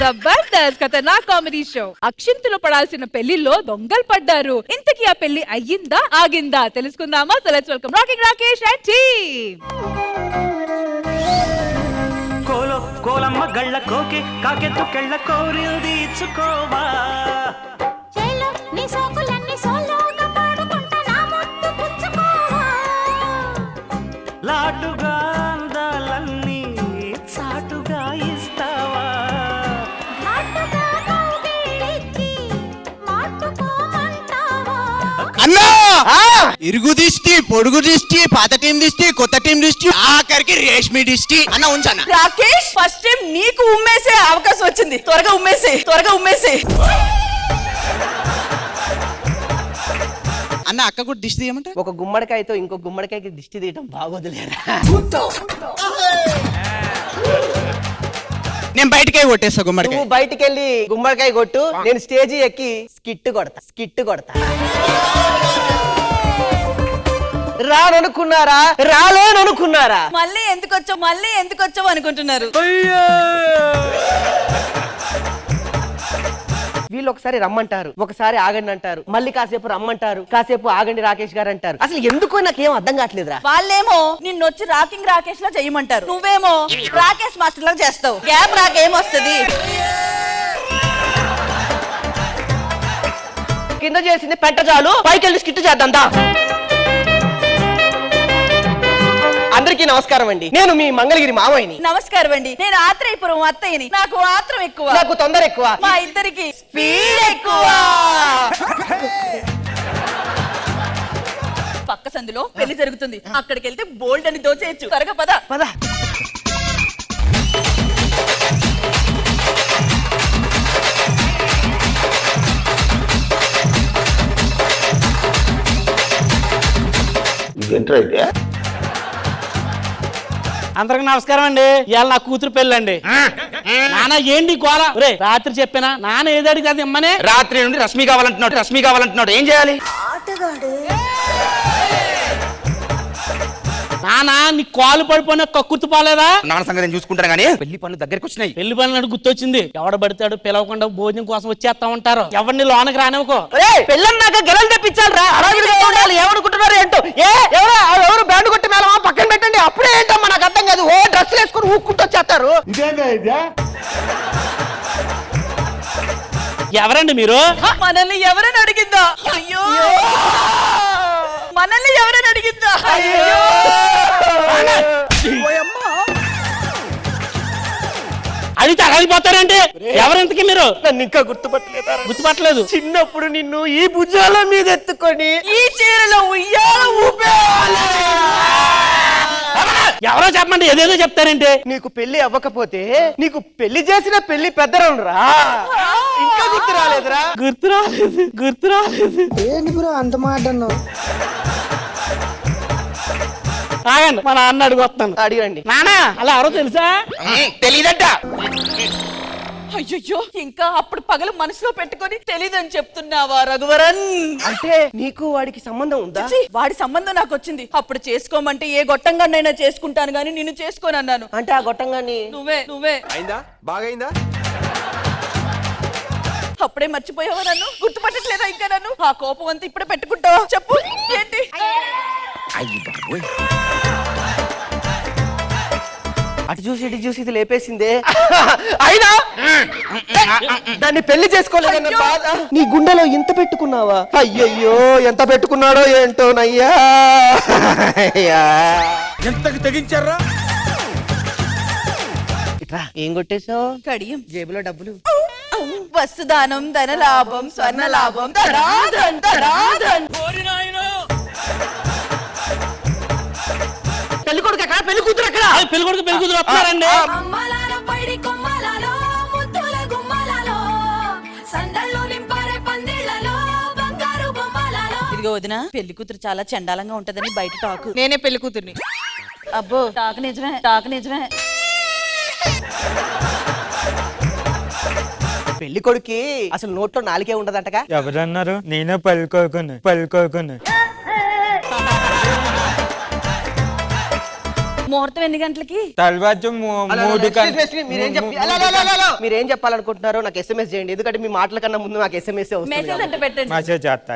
జబర్దస్త్ ఖతర్నాక్ comedy show. అక్షింతలు పడాల్సిన పెళ్లిలో దొంగలు పడ్డారు. ఇంతకీ ఆ పెళ్లి అయ్యిందా ఆగిందా తెలుసుకుందామా? So let's welcome rocking Rakesh and team. కోలో కోలమ్మ గళ్ళ కోకే కాకెత్తు కెళ్ళ కోరిల్ది ఇచ్చుకోవా చేలో నీ సోకులన్నీ సోలోగా పాడుకుంటా నా ముద్దు పుచ్చుకోవా లాటుగా అందాలన్నీ చాటుగా ఇస్తావా మాటుగా కౌగిలించి మాటుకోమంటావా అన్నా ఇరుగు దిష్టి పొడుగు దిష్టి పాత టీం దిష్టి కొత్త టీం దిష్టి ఆఖరికి రేష్మి దిష్టి అన్న ఉంచన్న. రాకేష్ ఫస్ట్ టైం నీకు ఉమ్మేసే అవకాశం వచ్చింది. త్వరగా ఉమ్మేసే అన్న అక్క కూడా దిష్టి తీయమంటే ఒక గుమ్మడికాయతో ఇంకో గుమ్మడికాయకి దిష్టి తీయటం బాగోదులేరా. నేను బయటకే కొట్టేస్తా గుమ్మడికాయ. నువ్వు బయటికి వెళ్ళి గుమ్మడికాయ కొట్టు, నేను స్టేజీ ఎక్కి స్కిట్ కొడతా. రాననుకున్నారా రాలేననుకున్నారా? మళ్ళీ ఎందుకు వచ్చావు అనుకుంటున్నారు. వీళ్ళు ఒకసారి రమ్మంటారు, ఒకసారి ఆగండి అంటారు, మళ్ళీ కాసేపు రమ్మంటారు, కాసేపు ఆగండి రాకేష్ గారు అంటారు. అసలు ఎందుకో నాకేం అర్థం కావట్లేదురా. వాళ్ళేమో నిన్నొచ్చి రాకింగ్ రాకేష్ లా చేయమంటారు, నువ్వేమో రాకేష్ మాస్టర్ లా చేస్తావు. గ్యాప్ రాకేమొస్తుంది? కింద చేసింది పెంట చాలు, పైకి వెళ్ళి స్కిట్ చేద్దాం దా. అందరికీ నమస్కారం అండి, నేను మీ మంగళగిరి మావయ్యని. నమస్కారం అండి, నేను ఆత్రేయపురం అత్తయ్యని. నాకు ఆత్రం ఎక్కువ, నాకు తొందర ఎక్కువ, మా ఇద్దరికి స్పీడ్ ఎక్కువ. పక్క సందులో పెళ్లి జరుగుతుంది, అక్కడికి వెళ్తే బోల్డ్ అని దోచేయచ్చు. త్వరగా పద. అందరికి నమస్కారం అండి. ఇవాళ నా కూతురు పెళ్ళండి. నాన్న ఏంటి గోళ? రాత్రి చెప్పినా నాన్న ఏది అడిగి అది ఇమ్మనే. రాత్రి నుండి రశ్మి కావాలంటున్నాడు ఏం చేయాలి? నాన్న నీ కాలు పడిపోయినా కక్కుర్తి పోలేదా? నాన్న సంగతి చూసుకుంటాను కానీ పెళ్లి పనులు దగ్గరికి వచ్చినాయి. పెళ్లి పనులు గుర్తొచ్చింది. ఎవడ పడతాడు పిలవకుండా భోజనం కోసం వచ్చేస్తా ఉంటారు. ఎవరిని లోనకి రానివ్వకో. పెళ్ళన్నాక గెలలు తెప్పించాలరా, ఏమనుకుంటున్నారు ఏంటో? ఎవరు బ్యాండ్ కొట్టి మేళమా పక్కన పెట్టండి, అప్పుడే ఏంటమ్మా నాకు అర్థం కాదు. ఓ డ్రెస్సులు వేసుకుని ఊక్కుంటూ వచ్చేస్తారు. ఎవరండి మీరు? మనల్ని ఎవరని అడిగిందా? అయ్యో, మనల్ని ఎవరని అడిగిందా? అయ్యో, అడిగితే అడిగిపోతారంటే ఎవరింతకి మీరు? నన్ను ఇంకా గుర్తుపట్టలేదు. చిన్నప్పుడు నిన్ను ఈ భుజాల మీద ఎత్తుకొని ఈ చీరలో ఉయ్యాల ఊపేవాళ్ళ. ఎవరో చెప్పండి, ఏదేదో చెప్తారంటే. నీకు పెళ్లి అవ్వకపోతే నీకు పెళ్లి చేసిన పెళ్లి పెద్దరం రా. ఇంకా గుర్తు రాలేదురా? గుర్తు రాలేదు. ఏంటి బ్రో అంత మాట అన్నావు? ఆగండి, మా నాన్న అడిగొస్తాను. అడిగండి. నానా అలా ఎవరో తెలుసా? తెలీదట. అయ్యో, ఇంకా అప్పుడు పగలు మనసులో పెట్టుకొని తెలీదని చెప్తున్నావా రఘువరన్? అంటే నీకు వాడికి సంబంధం ఉందా? ఛీ, వాడి సంబంధం నాకు వచ్చింది. అప్పుడు చేసుకోమంటే ఏ గొట్టంగా నైనా చేసుకుంటాను గానీ నిన్ను చేసుకోను అన్నాను. అంటే ఆ గొట్టంగాని నువ్వే అయిందా? బాగైందా? అప్పుడే మర్చిపోయావా? నన్ను గుర్తుపట్టట్లేదా ఇంకా? నన్ను ఆ కోపం అంతా ఇప్పుడే పెట్టుకుంటావా? చెప్పు ఏంటి? అటు చూసి ఇటు చూసి ఇది లేపేసిందే. అయినా దాన్ని పెళ్లి చేసుకోలేదన్న బాధ నీ గుండెలో ఇంత పెట్టుకున్నావా? అయ్యయ్యో, ఎంత పెట్టుకున్నాడో ఏంటోనయ్యా. ఎంతకి తెగించారా? ఇట్రా, ఏం కొట్టేశావు? కడియం. జేబులో డబ్బులు. వస్తుదానం, ధన లాభం, స్వర్ణ లాభం. ధనాధన్, ధనాధన్. పెళ్లి కొడుకు ఎక్కడ? పెళ్లి కూతురు ఎక్కడ? పెళ్లి కొడుకు వస్తున్నారండి. అమ్మలాలో పైడి కొమ్మలాలో ముద్దుల గుమ్మలాలో సందల్లో నింపారే పందిళ్ళలో బంగారు బొమ్మలాలో. ఇదిగో వదిన, పెళ్లి కూతురు చాలా చండాలంగా ఉంటదని బయట టాకు. నేనే పెళ్లి కూతుర్ని. అబ్బో, టాకు నిజమే. పెళ్లి కొడుకి అసలు నోట్లో నాలుకే ఉండదంటగా. ఎవరన్నారు? నేనే పలుకోకున్నా. ముహూర్తం ఎన్ని గంటలకి? తలవాజం మూడు మీరేం చెప్పాలనుకుంటున్నారో నాకు SMS చేయండి, ఎందుకంటే మీ మాటల కన్నా ముందు నాకు SMS మెసేజ్ అంటే పెట్టండి. మెసేజ్ చేస్తా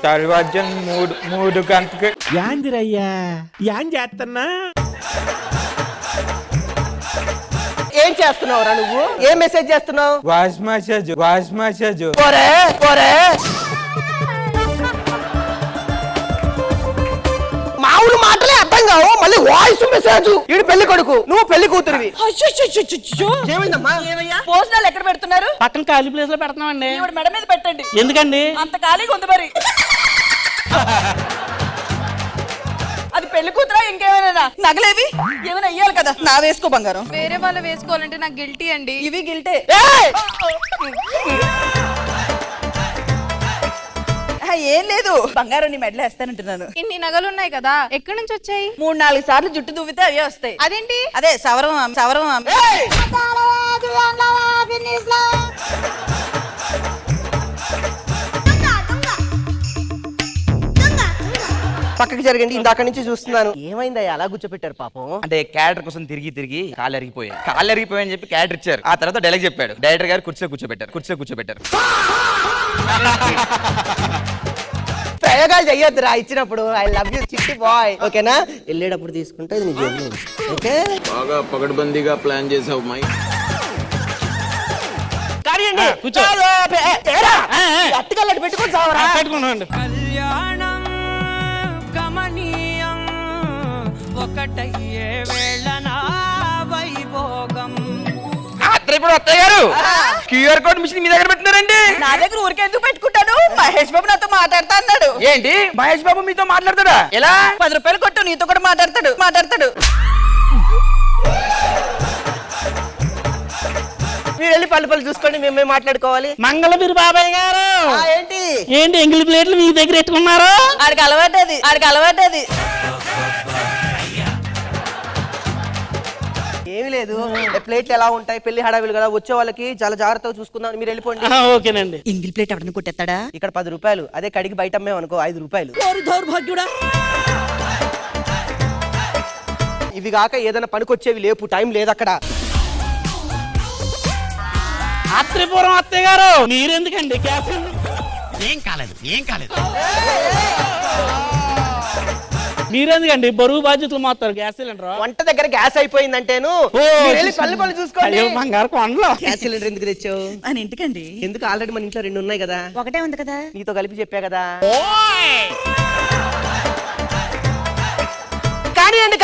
తలవాజం మూడు గంటకి యాందిరయ్యా యాన్ చేస్తున్నా ఏం చేస్తున్నావురా నువ్వు? ఏం మెసేజ్ చేస్తున్నావు? వాయిస్ మెసేజ్ పోరే పోరే మామూలు మాటలే అర్థం కావు, మళ్ళీ వాయిస్ మెసేజ్. ఈడు పెళ్లి కొడుకు, నువ్వు పెళ్లి కూతురివి. ఏమైందమ్మా? ఏమయ్యా భోజనాలు ఎక్కడ పెడుతున్నారు? పక్కన ఖాళీ ప్లేస్ లో పెడుతున్నామండి. ఈవిడ మెడ మీద పెట్టండి. ఎందుకండి? అంత ఖాళీగా ఉంది మరి. అది పెళ్లి కూతురా ఇంకేమైనా? నగలేవి ఏమైనా అయ్యాలి కదా. నా వేసుకో బంగారం. వేరే వాళ్ళు వేసుకోవాలంటే నాకు గిల్టీ అండి. ఇవి గిల్టే. ఏం లేదు, బంగారం నీ మెడలో వేస్తానంటున్నాను. ఇన్ని నగలు ఉన్నాయి కదా, ఎక్కడి నుంచి వచ్చాయి? 3-4 సార్లు జుట్టు దువ్వితే అవే వస్తాయి. అదేంటి? అదే సవరం. పక్కకి జరగండి, ఇందాక నుంచి చూస్తున్నాను. ఏమైందయ్యా అలా కూర్చోపెట్టారు పాపం? అంటే క్యారెక్టర్ కోసం తిరిగి కాళ్ళు అరిగిపోయాయని చెప్పి క్యారెక్టర్ ఇచ్చారు. ఆ తర్వాత డైలాగ్ చెప్పాడు. డైరెక్టర్ గారు కుర్చీలో కూర్చోబెట్టారు. ప్రయోగాలు చెయ్యొద్దురా ఇచ్చినప్పుడు. ఐ లవ్ యూ చిట్టి బాయ్, ఓకేనా? వెళ్ళేటప్పుడు తీసుకుంటే ఇది నీ జేబులో ఉంచు, ఓకే? బాగా పగడ్బందీగా ప్లాన్ చేసావు మై. కూర్చో. అట్టుకల్లట్టు పెట్టుకొని సావరా. పెట్టుకున్నాండి. కళ్యాణం గమనీయం ఒకటయ్యే వేళన వైభోగం. ఇప్పుడు అత్తయ్య గారు QR కోడ్ మిషన్ మీ దగ్గర పెట్టినారండి. నా దగ్గర ఊరికే ఎందుకు పెట్టుకుంటాను? మహేష్ బాబు నాతో మాట్లాడతా అన్నాడు. ఏంటి మహేష్ బాబు మీతో మాట్లాడతాడా? ఎలా? 10 రూపాయలు కొట్టు, నీతో కూడా మాట్లాడతాడు. మీరు వెళ్ళి పళ్ళు చూసుకోండి, మేము మాట్లాడుకోవాలి. మంగళగిరి బాబాయ్ గారు ఏంటి ఎంగిలి ప్లేట్లు మీ దగ్గర పెట్టుకున్నారు? ఆడికి అలవాటు అది. ఏమి లేదు, ప్లేట్లు ఎలా ఉంటాయి, పెళ్లి హడావిలు కదా, వచ్చే వాళ్ళకి చాలా జాగ్రత్తగా చూసుకుందాం. మీరు వెళ్ళిపోండి. ఓకేనండి. ఇంగిల్ ప్లేట్ ఎవరిని కొట్టేస్తాడా? ఇక్కడ 10 రూపాయలు, అదే కడిగి బయట అమ్మేమనుకో 5 రూపాయలు. దౌర్భాగ్యుడా. ఇవి కాక ఏదైనా పనికొచ్చేవి లేపు, టైం లేదు అక్కడ. ఆత్రిపురం అత్తయ్య గారు మీరెందుకండి క్యాప్? ఏం కాలేదు మీరెందుకండి బరువు బాధ్యతలు మోస్తారు గ్యాస్ సిలిండర్? వంట దగ్గర గ్యాస్ అయిపోయిందంటేను. మీరు వెళ్ళి పళ్ళు చూసుకోండి. బంగారు కొండలో గ్యాస్ సిలిండర్ ఎందుకు తెచ్చావు? అని ఇంటికండి. ఎందుకు? ఆల్రెడీ మన ఇంట్లో 2 ఉన్నాయి కదా. ఒకటే ఉంది కదా. నీతో కలిపి చెప్పా కదా. కానియండి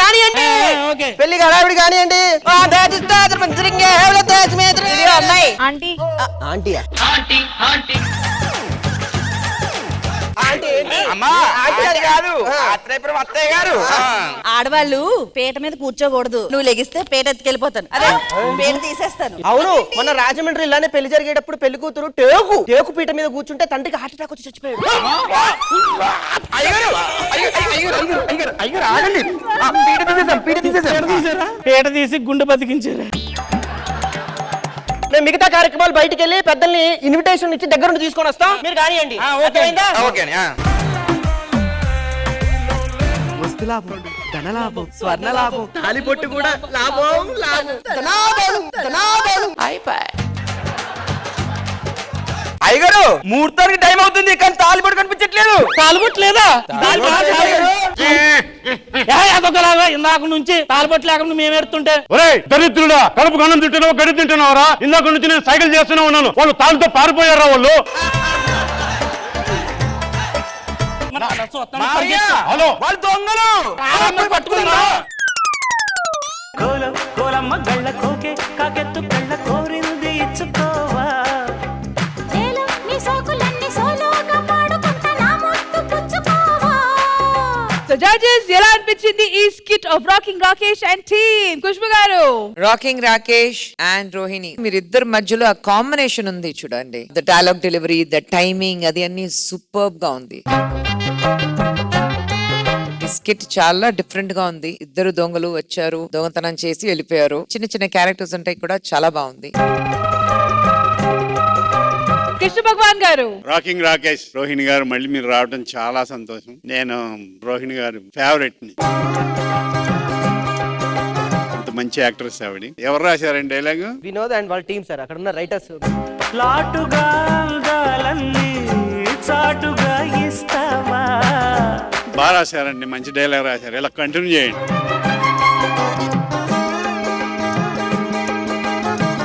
ఓకే. పెళ్లికి హడావిడి కానియండి. అమ్మాయి ఆంటీ ఆంటీయా? అత్తయ్య గారు ఆడవాళ్ళు పీట మీద కూర్చోకూడదు. నువ్వు లెగిస్తే పీట ఎత్తుకెళ్ళిపోతాను. అదే పీట తీసేస్తాను. అవును, మన రాజమండ్రి ఇలానే పెళ్లి జరిగేటప్పుడు పెళ్లి కూతురు టేకు పీట మీద కూర్చుంటే తండ్రికి హార్ట్ అటాక్ వచ్చి చచ్చిపోయాడు. పీట తీసి గుండె బతికించారు. మేము మిగతా కార్యక్రమాలు బయటికి వెళ్ళి పెద్దల్ని ఇన్విటేషన్ ఇచ్చి దగ్గర నుండి తీసుకొని వస్తాం. మీరు కానియండి. వస్తు లాభం, ధన లాభం, స్వర్ణ లాభం, తాలి పొట్టు కూడా లాభం. అయ్యగారు ముహూర్తానికి టైం అవుతుంది కానీ తాలిబొట్టు కనిపించట్లేదు. తాలిబొట్లేదా? అదొకలాగా ఇందాక నుంచి తాలిబొట్టు లేకుండా మేము ఎడుతుంటే. దరిద్రుడా, కడుపు గన్నం తింటున్నావు, గడి తింటున్నావురా? ఇందాక నుంచి నేను సైకిల్ చేస్తూనే ఉన్నాను. వాళ్ళు తాళ్ళతో పారిపోయారా వాళ్ళు? హలో, వాళ్ళు దొంగలు పట్టుకున్నా. కోలమ్మ గళ్ళ కోకే కాకెత్తు కళ్ళ కోరింది ఇచ్చుకోవా. నీ సోకులన్నీ సోలోగా పాడుకుంటా నా ముద్దు పుచ్చుకోవా. సో జడ్జెస్ ఎలా అనిపించింది ఈ skit of rocking Rakesh and team? Khushbu గారు. రాకింగ్ రాకేష్ అండ్ రోహిణి మీరిద్దరి మధ్యలో ఆ కాంబినేషన్ ఉంది చూడండి. The dialogue delivery, the timing, అది అన్ని సూపర్బ్ గా ఉంది. ఈ స్కిట్ చాలా డిఫరెంట్ గా ఉంది. ఇద్దరు దొంగలు వచ్చారు, దొంగతనం చేసి వెళ్ళిపోయారు. చిన్న చిన్న క్యారెక్టర్స్ ఉంటాయి కూడా, చాలా బాగుంది. కృష్ణ భగవాన్ గారు. రాకింగ్ రాకేష్, రోహిణి గారు మళ్ళీ మీరు రావడం చాలా సంతోషం. నేను రోహిణి గారు ఫేవరెట్ ని. మంచి యాక్ట్రెస్ ఆవిడ. ఎవరు రాశారండి డైలాగ్? వినోద్ అండ్ వాళ్ళ టీం సార్, అక్కడ ఉన్న రైటర్స్. లాటుగా అందాలన్నీ చాటుగా ఇస్తావా. బాగా రాశారండి, మంచి డైలాగ్ రాశారు. ఇలా కంటిన్యూ చేయండి.